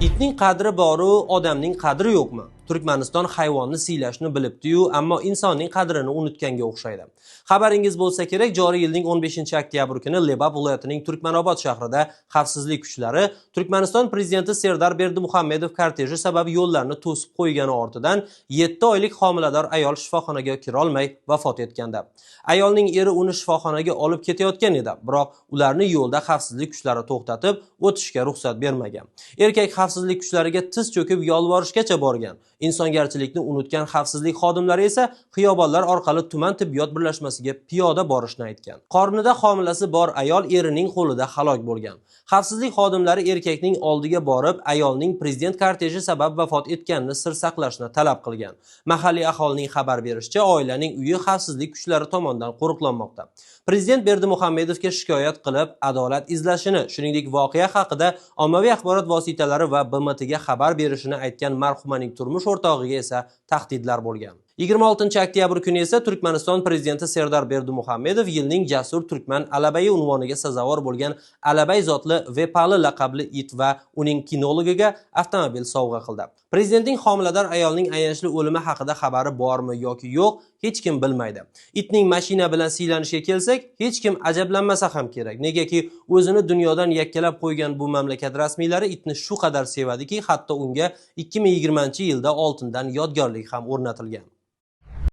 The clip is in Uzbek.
Itning qadri boru, odamning qadri yo'qmi? Turkmaniston hayvonni siylashni bilibdi-yu, ammo insonning qadrini unutganga o'xshaydi. Xabaringiz bo'lsa kerak, joriy yilning 15-oktyabr kuni Lebap viloyatining Turkmanobod shahrida xavfsizlik kuchlari Turkmaniston prezidenti Serdar Berdimuhamedov korteji sabab yo'llarni to'sib qo'ygani ortidan 7 oylik homilador ayol shifoxonaga kira olmay vafot etgandi. Ayolning eri uni shifoxonaga olib ketayotgan edi, biroq ularni yo'lda xavfsizlik kuchlari to'xtatib, o'tishga ruxsat bermagan. Erkak xavfsizlik kuchlariga tiz cho'kib yolvorishgacha borgan. Insongarchilikni unutgan xavfsizlik xodimlari esa xiyobonlar orqali tuman tibbiyot birlashmasiga piyoda borishni aytgan. Qornida homilasi bor ayol erining qo'lida halok bo'lgan. Xavfsizlik xodimlari erkakning oldiga borib, ayolning prezident korteji sabab vafot etganini sir saqlashni talab qilgan. Mahalliy aholining xabar berishicha, oilaning uyi xavfsizlik kuchlari tomonidan qo'riqlanmoqda. Prezident Berdimuhamedovga shikoyat qilib, adolat izlashini, shuningdek voqea haqida ommaviy axborot vositalari va BMTga xabar berishini aytgan marhumaning turmush o'rtog'iga esa tahdidlar bo'lgan. 26-oktyabr kuni esa Turkmaniston prezidenti Serdar Berdimuhamedov yilning jasur turkman alabayi unvoniga sazovor bo'lgan Alabay zotli Vepali laqabli it va uning kinologiga avtomobil sovg'a qildi. Prezidentning homilador ayolning ayanchli o'limi haqida xabari bormi yoki yo'q, hech kim bilmaydi. Itning mashina bilan siylanishiga kelsak, hech kim ajablanmasa ham kerak. Negaki o'zini dunyodan yakkalab qo'ygan bu mamlakat rasmiylari itni shu qadar sevadiki, hatto unga 2020-yilda oltindan yodgorlik ham o'rnatilgan.